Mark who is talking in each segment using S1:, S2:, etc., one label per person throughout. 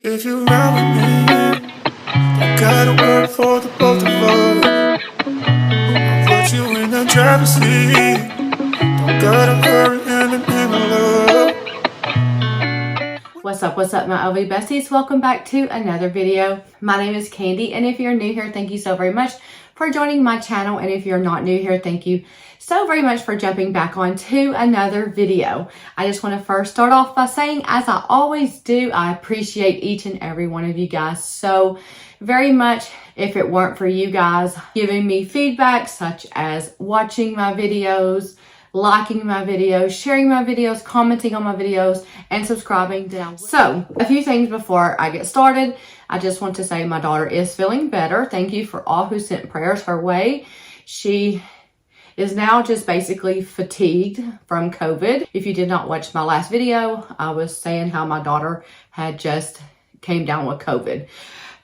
S1: If you ride with me, don't gotta work for the both of us. I'll put you in the driver's seat. Don't gotta hurry in the love.
S2: What's up, my LV besties? Welcome back to another video. My name is Candy, and if you're new here, thank you so very much for joining my channel. And if you're not new here, thank you so very much for jumping back on to another video. I just want to first start off by saying, as I always do, I appreciate each and every one of you guys so very much. If it weren't for you guys giving me feedback, such as watching my videos, liking my videos, sharing my videos, commenting on my videos, and subscribing down. So, a few things before I get started. I just want to say my daughter is feeling better. Thank you for all who sent prayers her way. She is now just basically fatigued from COVID. If you did not watch my last video, I was saying how my daughter had just came down with COVID.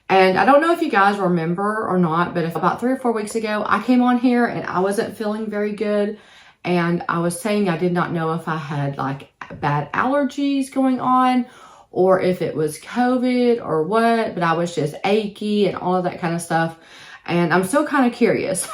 S2: And I don't know if you guys remember or not, but about 3 or 4 weeks ago, I came on here and I wasn't feeling very good. And I was saying I did not know if I had like bad allergies going on or if it was COVID or what, but I was just achy and all of that kind of stuff. And I'm still kind of curious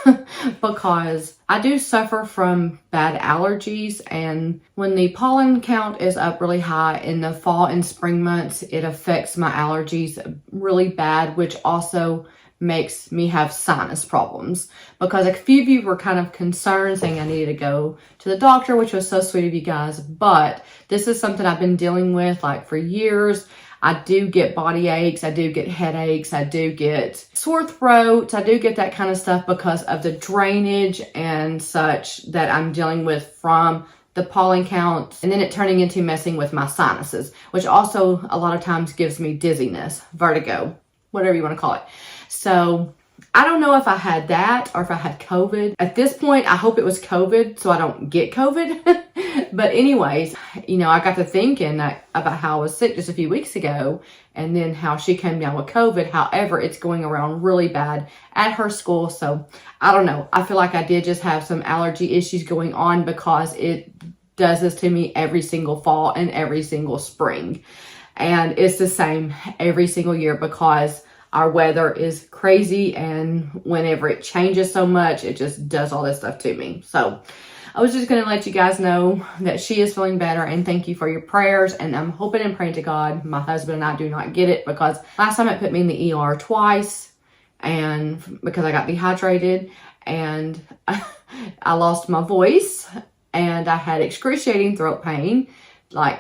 S2: because I do suffer from bad allergies, and when the pollen count is up really high in the fall and spring months, it affects my allergies really bad, which also makes me have sinus problems. Because a few of you were kind of concerned, saying I needed to go to the doctor, which was so sweet of you guys, but this is something I've been dealing with like for years. I do get body aches, I do get headaches, I do get sore throats, I do get that kind of stuff because of the drainage and such that I'm dealing with from the pollen count, and then it turning into messing with my sinuses, which also a lot of times gives me dizziness, vertigo, whatever you want to call it. So I don't know if I had that or if I had COVID. At this point, I hope it was COVID so I don't get COVID. But anyways, you know, I got to thinking about how I was sick just a few weeks ago and then how she came down with COVID. However, it's going around really bad at her school. So I don't know. I feel like I did just have some allergy issues going on because it does this to me every single fall and every single spring. And it's the same every single year because our weather is crazy, and whenever it changes so much, it just does all this stuff to me. So I was just going to let you guys know that she is feeling better, and thank you for your prayers. And I'm hoping and praying to God my husband and I do not get it, because last time it put me in the ER twice, and because I got dehydrated and I lost my voice and I had excruciating throat pain, like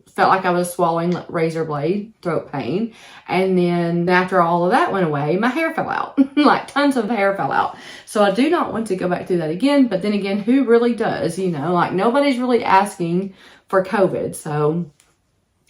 S2: felt like I was swallowing razor blade throat pain. And then after all of that went away, my hair fell out. Like tons of hair fell out. So I do not want to go back through that again. But then again, who really does? You know, like nobody's really asking for COVID. So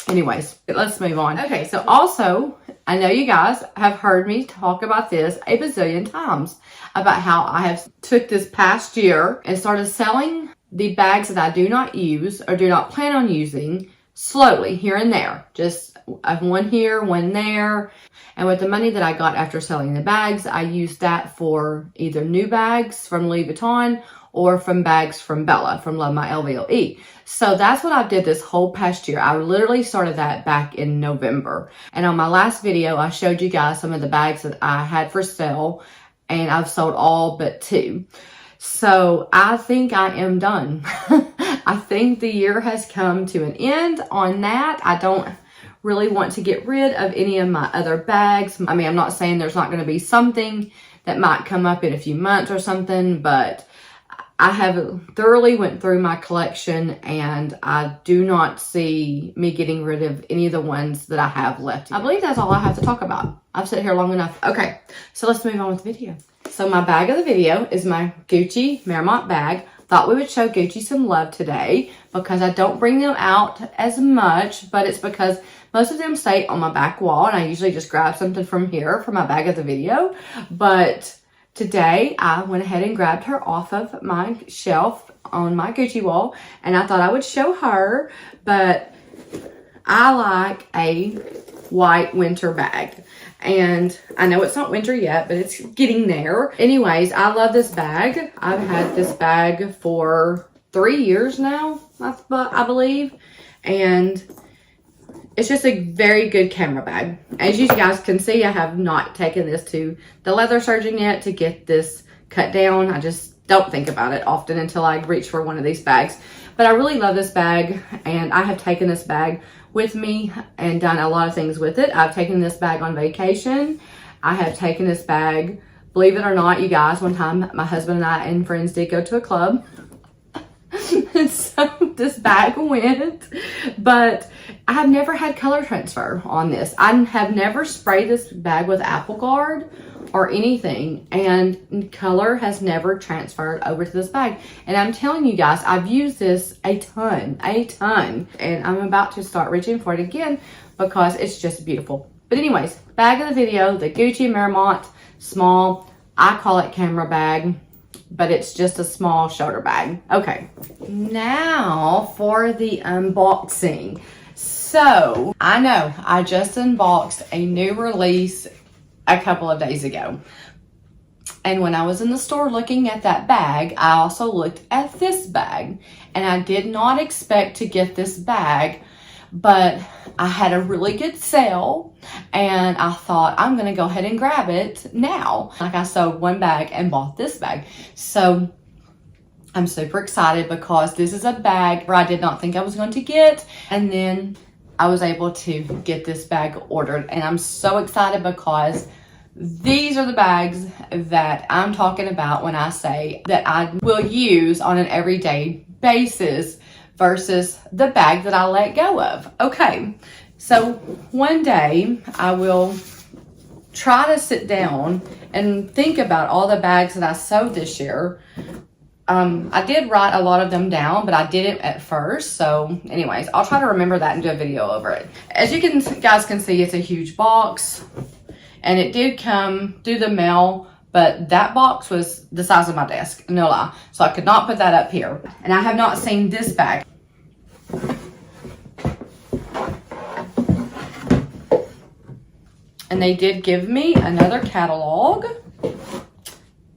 S2: anyways, let's move on. Okay, so also, I know you guys have heard me talk about this a bazillion times about how I have took this past year and started selling the bags that I do not use or do not plan on using slowly here and there. Just one here, one there. And with the money that I got after selling the bags, I used that for either new bags from Louis Vuitton or from bags from Bella, from LOVEMYLVOE. So that's what I did this whole past year. I literally started that back in November. And on my last video, I showed you guys some of the bags that I had for sale, and I've sold all but 2. So I think I am done. I think the year has come to an end on that. I don't really want to get rid of any of my other bags. I mean, I'm not saying there's not going to be something that might come up in a few months or something, but I have thoroughly went through my collection, and I do not see me getting rid of any of the ones that I have left. I believe that's all I have to talk about. I've sat here long enough. Okay, so let's move on with the video. So my bag of the video is my Gucci Marmont bag. Thought we would show Gucci some love today because I don't bring them out as much, but it's because most of them stay on my back wall, and I usually just grab something from here for my bag of the video. But today I went ahead and grabbed her off of my shelf on my Gucci wall, and I thought I would show her. But I like a white winter bag. And I know it's not winter yet, but it's getting there. Anyways, I love this bag. I've had this bag for 3 years now, I believe. And it's just a very good camera bag. As you guys can see, I have not taken this to the leather surgeon yet to get this cut down. I just don't think about it often until I reach for one of these bags. But I really love this bag, and I have taken this bag with me and done a lot of things with it. I've taken this bag on vacation. I have taken this bag, believe it or not, you guys, one time my husband and I and friends did go to a club. And so this bag went, but I have never had color transfer on this. I have never sprayed this bag with Apple Guard or anything, and color has never transferred over to this bag. And I'm telling you guys, I've used this a ton, and I'm about to start reaching for it again because it's just beautiful. But anyways, bag of the video, the Gucci Marmont small, I call it camera bag, but it's just a small shoulder bag. Okay, now for the unboxing. So I know I just unboxed a new release a couple of days ago, and when I was in the store looking at that bag, I also looked at this bag, and I did not expect to get this bag, but I had a really good sale, and I thought I'm gonna go ahead and grab it now. Like, I sold one bag and bought this bag. So I'm super excited because this is a bag where I did not think I was going to get, and then I was able to get this bag ordered. And I'm so excited because these are the bags that I'm talking about when I say that I will use on an everyday basis versus the bag that I let go of. Okay, so one day I will try to sit down and think about all the bags that I sewed this year. I did write a lot of them down, but I didn't at first. So anyways, I'll try to remember that and do a video over it. As you guys can see, it's a huge box, and it did come through the mail, but that box was the size of my desk, no lie. So I could not put that up here. And I have not seen this bag. And they did give me another catalog.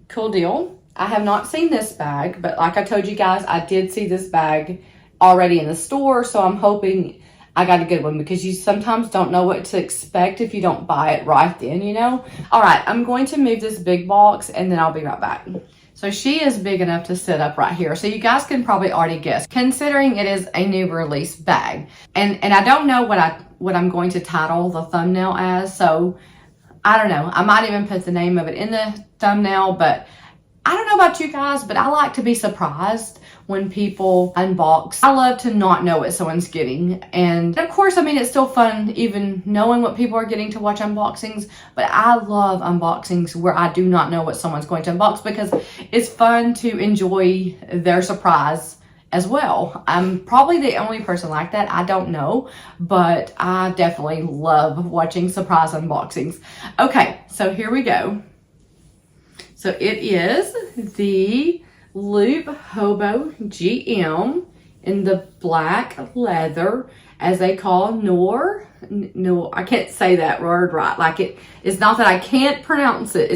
S2: Cool deal. I have not seen this bag, but like I told you guys, I did see this bag already in the store, so I'm hoping I got a good one, because you sometimes don't know what to expect if you don't buy it right then, you know? All right, I'm going to move this big box, and then I'll be right back. So she is big enough to sit up right here. So you guys can probably already guess, considering it is a new release bag. And I don't know what I'm going to title the thumbnail as, so I don't know. I might even put the name of it in the thumbnail, but I don't know about you guys, but I like to be surprised when people unbox. I love to not know what someone's getting. And of course, I mean, it's still fun even knowing what people are getting to watch unboxings, but I love unboxings where I do not know what someone's going to unbox, because it's fun to enjoy their surprise as well. I'm probably the only person like that. I don't know, but I definitely love watching surprise unboxings. Okay, so here we go. So it is the Loop Hobo GM in the black leather, as they call Noir. No, I can't say that word right. Like, it's not that I can't pronounce it.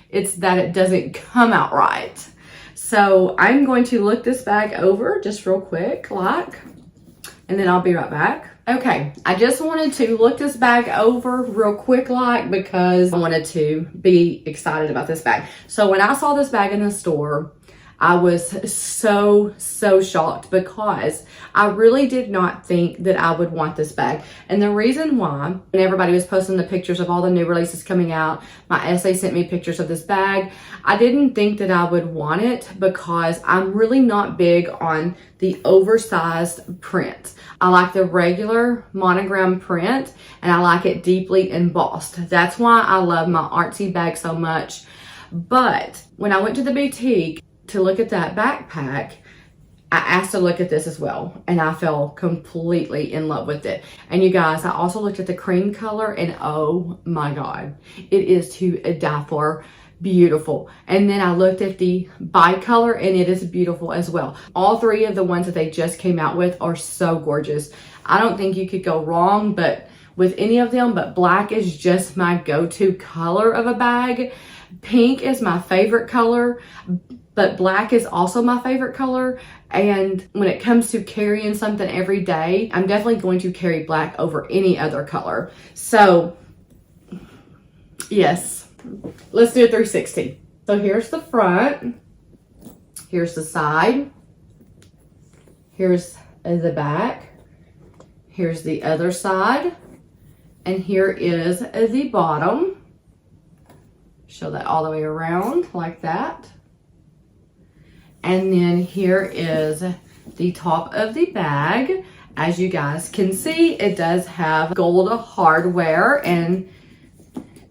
S2: It's that it doesn't come out right. So I'm going to look this bag over just real quick, and then I'll be right back. Okay, I just wanted to look this bag over real quick, because I wanted to be excited about this bag. So when I saw this bag in the store, I was so shocked, because I really did not think that I would want this bag. And the reason why, when everybody was posting the pictures of all the new releases coming out, my essay sent me pictures of this bag. I didn't think that I would want it, because I'm really not big on the oversized print. I like the regular monogram print, and I like it deeply embossed. That's why I love my artsy bag so much. But when I went to the boutique to look at that backpack, I asked to look at this as well, and I fell completely in love with it. And you guys, I also looked at the cream color, and oh my God, it is to die for. Beautiful. And then I looked at the bicolor, and it is beautiful as well. All three of the ones that they just came out with are so gorgeous. I don't think you could go wrong with any of them, but black is just my go-to color of a bag. Pink is my favorite color, but black is also my favorite color. And when it comes to carrying something every day, I'm definitely going to carry black over any other color. So yes, let's do a 360. So here's the front, here's the side, here's the back, here's the other side, and here is the bottom. Show that all the way around like that. And then here is the top of the bag. As you guys can see, it does have gold hardware, and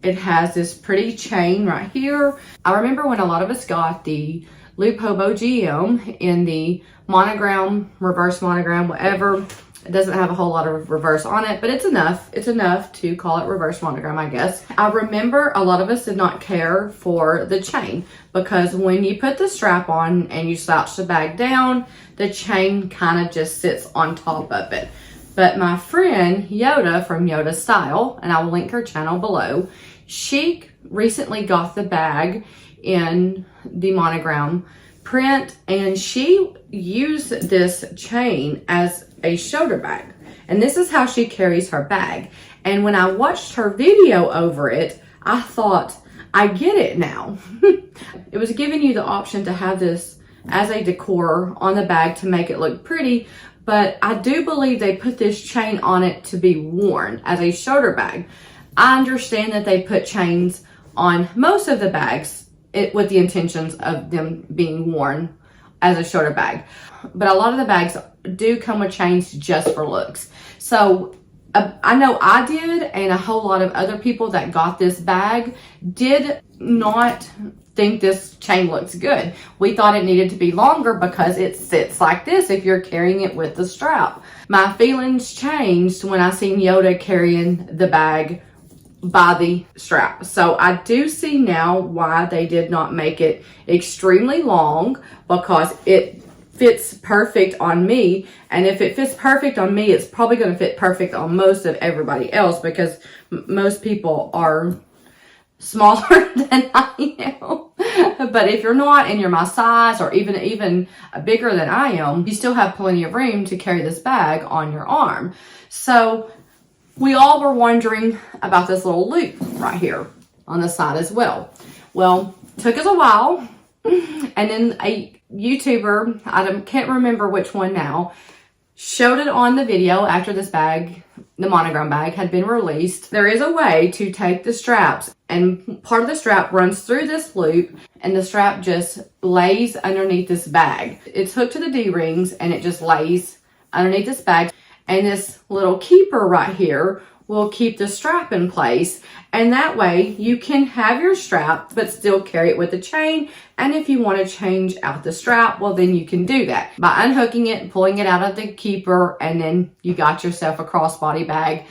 S2: it has this pretty chain right here. I remember when a lot of us got the Loop Hobo GM in the monogram, reverse monogram, whatever. It doesn't have a whole lot of reverse on it, but it's enough. It's enough to call it reverse monogram, I guess. I remember a lot of us did not care for the chain, because when you put the strap on and you slouch the bag down, the chain kind of just sits on top of it. But my friend Yoda from Yoda Style, and I will link her channel below, she recently got the bag in the monogram print, and she used this chain as a shoulder bag, and this is how she carries her bag. And when I watched her video over it, I thought, I get it now. It was giving you the option to have this as a decor on the bag to make it look pretty, but I do believe they put this chain on it to be worn as a shoulder bag. I understand that they put chains on most of the bags with the intentions of them being worn as a shoulder bag, but a lot of the bags do come with chains just for looks. So I know I did, and a whole lot of other people that got this bag did not think this chain looks good. We thought it needed to be longer because it sits like this if you're carrying it with the strap. My feelings changed when I seen Yoda carrying the bag by the strap. So I do see now why they did not make it extremely long, because it fits perfect on me. And if it fits perfect on me, it's probably going to fit perfect on most of everybody else, because most people are smaller than I am. But if you're not, and you're my size, or even bigger than I am, you still have plenty of room to carry this bag on your arm. So we all were wondering about this little loop right here on the side as well. Well, took us a while, and then a YouTuber, I can't remember which one now, showed it on the video after this bag, the monogram bag, had been released. There is a way to take the straps, and part of the strap runs through this loop, and the strap just lays underneath this bag. It's hooked to the D-rings, and it just lays underneath this bag. And this little keeper right here will keep the strap in place. And that way you can have your strap, but still carry it with a chain. And if you want to change out the strap, well, then you can do that by unhooking it and pulling it out of the keeper. And then you got yourself a crossbody bag.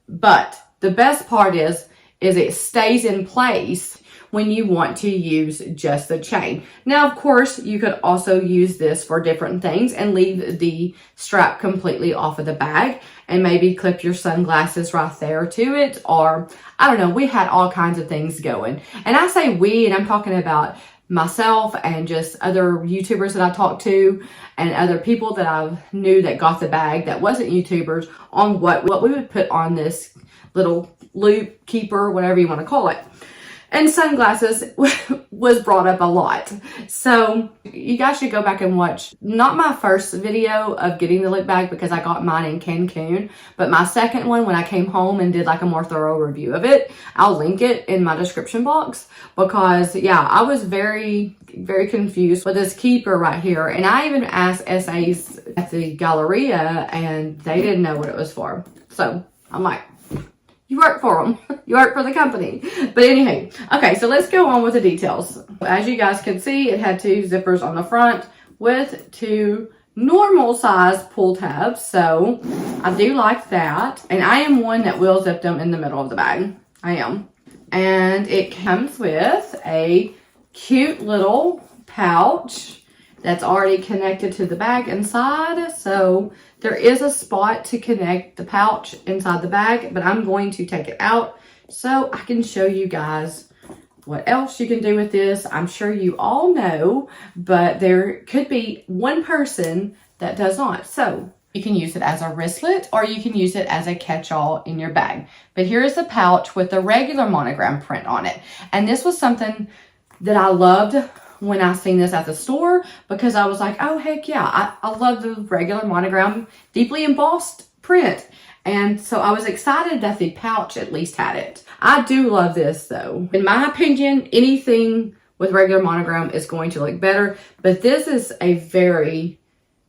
S2: But the best part is it stays in place when you want to use just the chain. Now, of course, you could also use this for different things and leave the strap completely off of the bag and maybe clip your sunglasses right there to it. Or, I don't know, we had all kinds of things going. And I say we, and I'm talking about myself and just other YouTubers that I talked to and other people that I knew that got the bag that wasn't YouTubers, on what we would put on this little loop, keeper, whatever you want to call it. And sunglasses was brought up a lot. So you guys should go back and watch, not my first video of getting the look bag, because I got mine in Cancun, but my second one when I came home and did like a more thorough review of it. I'll link it in my description box, because yeah, I was very, very confused with this keeper right here. And I even asked SAs at the Galleria, and they didn't know what it was for. So I'm like, you work for them. You work for the company. But anyway, okay, so let's go on with the details. As you guys can see, it had 2 zippers on the front with 2 normal size pull tabs. So I do like that. And I am one that will zip them in the middle of the bag. I am. And it comes with a cute little pouch that's already connected to the bag inside. So there is a spot to connect the pouch inside the bag, but I'm going to take it out so I can show you guys What else you can do with this, I'm sure you all know, but there could be one person that does not. So you can use it as a wristlet or you can use it as a catch-all in your bag. But here's the pouch with the regular monogram print on it. And this was something that I loved when I seen this at the store, because I was like, oh heck yeah, I love the regular monogram deeply embossed print. And so I was excited that the pouch at least had it. I do love this though. In my opinion, anything with regular monogram is going to look better, but this is a very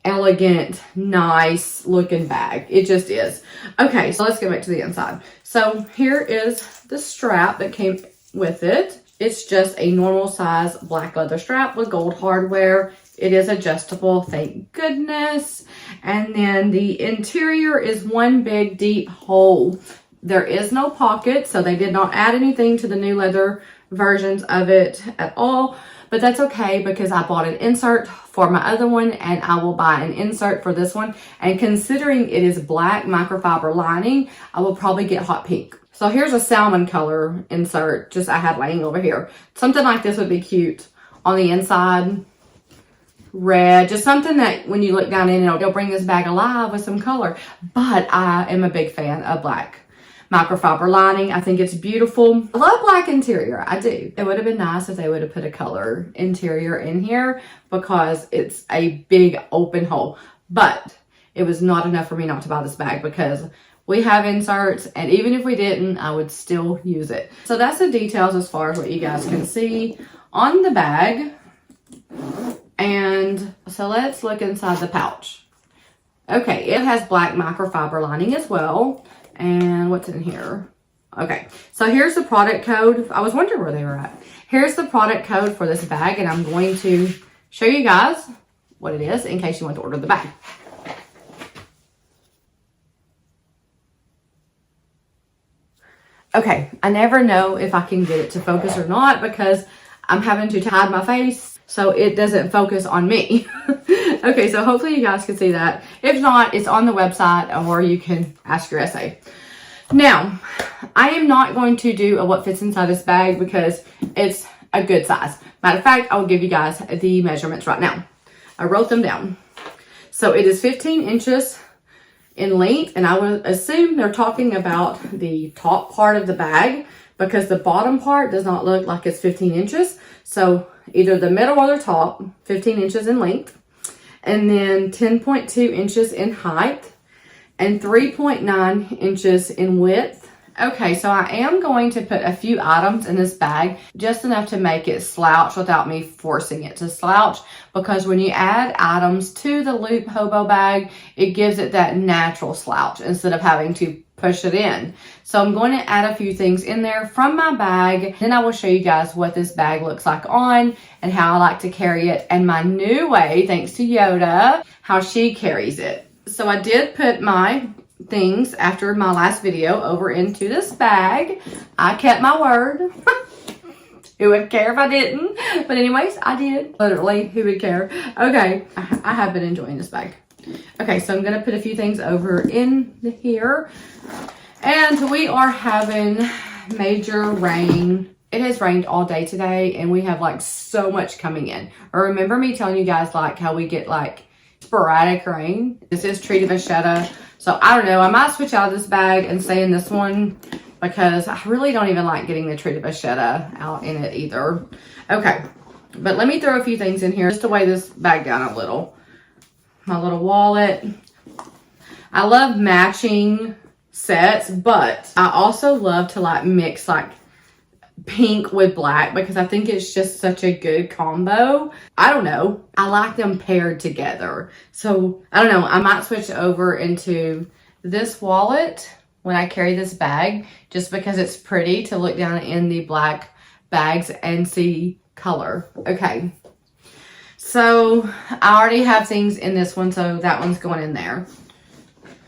S2: elegant, nice looking bag. It just is. Okay, so let's get back to the inside. So here is the strap that came with it. It's just a normal size black leather strap with gold hardware. It is adjustable, thank goodness. And then the interior is one big deep hole. There is no pocket, so they did not add anything to the new leather versions of it at all. But that's okay, because I bought an insert for my other one and I will buy an insert for this one. And considering it is black microfiber lining, I will probably get hot pink. So here's a salmon color insert just I had laying over here. Something like this would be cute on the inside. Red, just something that when you look down in, it'll bring this bag alive with some color. But I am a big fan of black microfiber lining. I think it's beautiful. I love black interior. I do. It would have been nice if they would have put a color interior in here, because it's a big open hole. But it was not enough for me not to buy this bag, because we have inserts, and even if we didn't, I would still use it. So that's the details as far as what you guys can see on the bag. And so let's look inside the pouch. Okay, it has black microfiber lining as well. And what's in here? Okay, so here's the product code. I was wondering where they were at. Here's the product code for this bag, and I'm going to show you guys what it is in case you want to order the bag. Okay, I never know if I can get it to focus or not, because I'm having to hide my face so it doesn't focus on me. Okay, so hopefully you guys can see that. If not, it's on the website, or you can ask your essay. Now, I am not going to do a what fits inside this bag, because it's a good size. Matter of fact, I will give you guys the measurements right now. I wrote them down. So it is 15 inches in length, and I would assume they're talking about the top part of the bag, because the bottom part does not look like it's 15 inches. So either the middle or the top, 15 inches in length, and then 10.2 inches in height, and 3.9 inches in width. Okay, so I am going to put a few items in this bag, just enough to make it slouch without me forcing it to slouch, because when you add items to the loop hobo bag, it gives it that natural slouch instead of having to push it in. So I'm going to add a few things in there from my bag. Then I will show you guys what this bag looks like on and how I like to carry it, and my new way, thanks to Yoda, how she carries it. So I did put my things after my last video over into this bag. I kept my word. Who would care if I didn't? But anyways, I did. Literally, who would care? Okay, I have been enjoying this bag. Okay, so I'm gonna put a few things over in here. And we are having major rain. It has rained all day today, and we have like so much coming in. Or remember me telling you guys like how we get like sporadic rain? This is treated vachetta. So I don't know, I might switch out of this bag and stay in this one, because I really don't even like getting the treated vachetta out in it either. Okay, but let me throw a few things in here just to weigh this bag down a little. My little wallet. I love matching sets, but I also love to like mix like pink with black, because I think it's just such a good combo. I don't know, I like them paired together. So I don't know, I might switch over into this wallet when I carry this bag, just because it's pretty to look down in the black bags and see color. Okay, so I already have things in this one, so that one's going in there.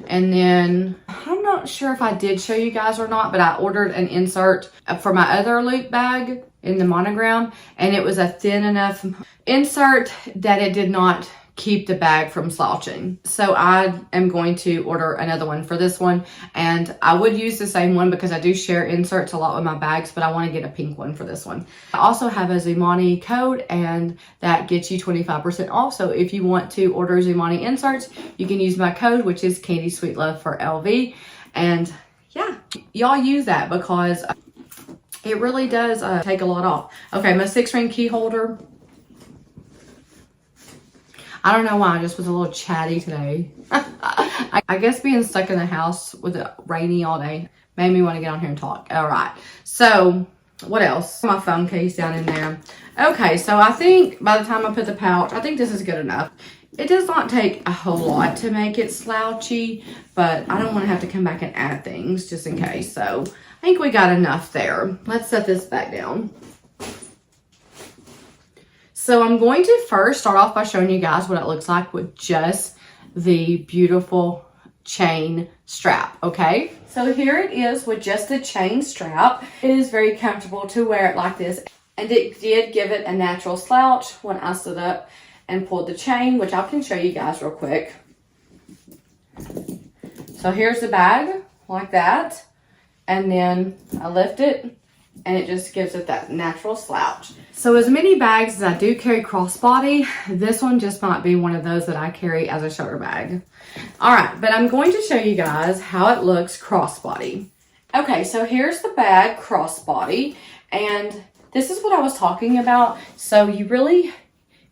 S2: And then I'm not sure if I did show you guys or not, but I ordered an insert for my other loop bag in the monogram, and it was a thin enough insert that it did not keep the bag from slouching. So I am going to order another one for this one, and I would use the same one because I do share inserts a lot with my bags, but I want to get a pink one for this one. I also have a ZOOMONI code, and that gets you 25% off. So if you want to order ZOOMONI inserts, you can use my code, which is CANDISSWEETLOVEFORLV. And yeah, y'all use that because it really does take a lot off. Okay, my 6-ring key holder. I don't know why, I just was a little chatty today. I guess being stuck in the house with it rainy all day made me want to get on here and talk. All right, so what else? My phone case down in there. Okay, so I think by the time I put the pouch, I think this is good enough. It does not take a whole lot to make it slouchy, but I don't want to have to come back and add things just in case. So I think we got enough there. Let's set this back down. So I'm going to first start off by showing you guys what it looks like with just the beautiful chain strap, okay? So here it is with just the chain strap. It is very comfortable to wear it like this, and it did give it a natural slouch when I stood up and pulled the chain, which I can show you guys real quick. So here's the bag, like that, and then I lift it, and it just gives it that natural slouch. So as many bags as I do carry crossbody, this one just might be one of those that I carry as a shoulder bag. All right, but I'm going to show you guys how it looks crossbody. Okay, so here's the bag crossbody, and this is what I was talking about. So you really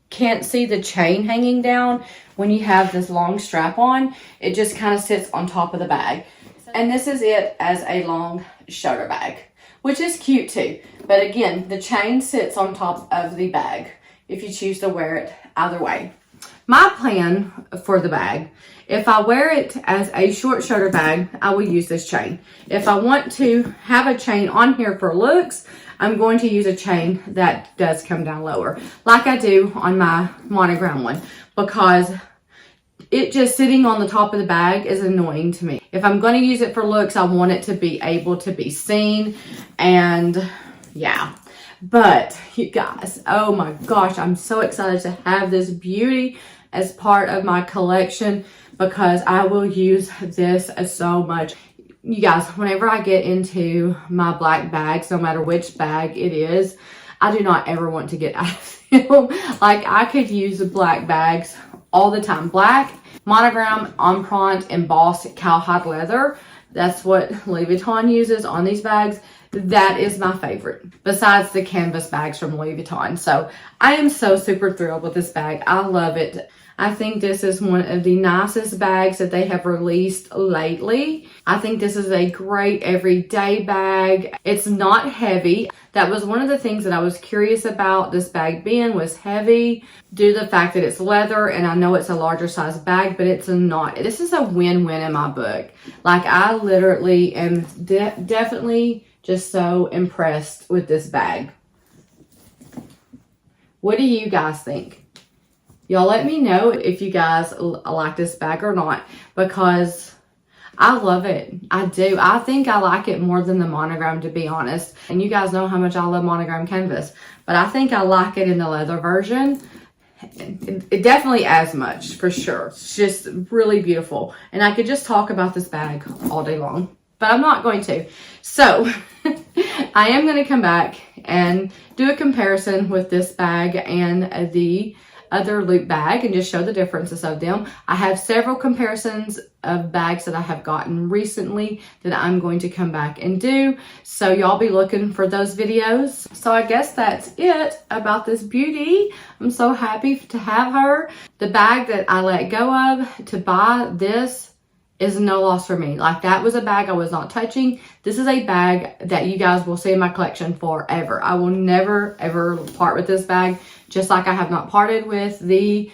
S2: can't see the chain hanging down when you have this long strap on. It just kind of sits on top of the bag. And this is it as a long shoulder bag, which is cute too. But again, the chain sits on top of the bag if you choose to wear it either way. My plan for the bag, if I wear it as a short shoulder bag, I will use this chain. If I want to have a chain on here for looks, I'm going to use a chain that does come down lower, like I do on my monogram one, because it just sitting on the top of the bag is annoying to me. If I'm going to use it for looks, I want it to be able to be seen, and yeah. But you guys, oh my gosh, I'm so excited to have this beauty as part of my collection because I will use this so much. You guys, whenever I get into my black bags, no matter which bag it is, I do not ever want to get out of them. Like, I could use the black bags all the time. Black, monogram, empreinte, embossed cowhide leather. That's what Louis Vuitton uses on these bags. That is my favorite, besides the canvas bags from Louis Vuitton. So I am so super thrilled with this bag. I love it. I think this is one of the nicest bags that they have released lately. I think this is a great everyday bag. It's not heavy. That was one of the things that I was curious about this bag being, was heavy due to the fact that it's leather, and I know it's a larger size bag, but it's not. This is a win-win in my book. Like, I literally am definitely just so impressed with this bag. What do you guys think? Y'all let me know if you guys like this bag or not, because I love it. I do. I think I like it more than the monogram, to be honest. And you guys know how much I love monogram canvas, but I think I like it in the leather version. It definitely as much, for sure. It's just really beautiful. And I could just talk about this bag all day long, but I'm not going to. So I am going to come back and do a comparison with this bag and the other loop bag and just show the differences of them. I have several comparisons of bags that I have gotten recently that I'm going to come back and do. So y'all be looking for those videos. So I guess that's it about this beauty. I'm so happy to have her. The bag that I let go of to buy this is no loss for me. Like, that was a bag I was not touching. This is a bag that you guys will see in my collection forever. I will never ever part with this bag, just like I have not parted with the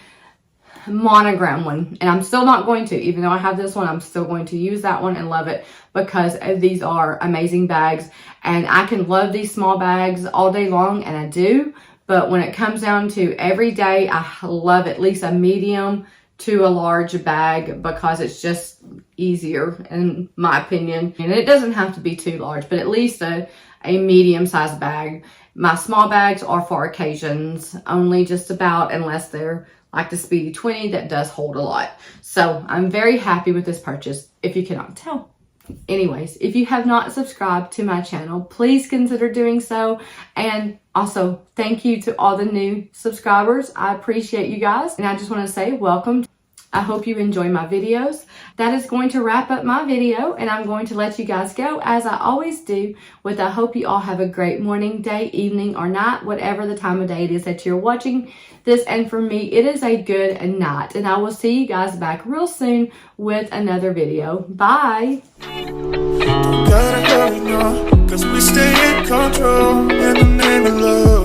S2: monogram one. And I'm still not going to. Even though I have this one, I'm still going to use that one and love it, because these are amazing bags. And I can love these small bags all day long, and I do. But when it comes down to every day, I love at least a medium to a large bag, because it's just easier in my opinion. And it doesn't have to be too large, but at least a medium-sized bag. My small bags are for occasions only, just about, unless they're like the Speedy 20 that does hold a lot. So I'm very happy with this purchase, if you cannot tell. Anyways, if you have not subscribed to my channel, please consider doing so. And also, thank you to all the new subscribers. I appreciate you guys. And I just want to say welcome. I hope you enjoy my videos. That is going to wrap up my video, and I'm going to let you guys go, as I always do, with I hope you all have a great morning, day, evening, or night, whatever the time of day it is that you're watching this. And for me, it is a good night. And I will see you guys back real soon with another video. Bye.
S1: Don't gotta hurry now, 'cause we stay in control in the name of love.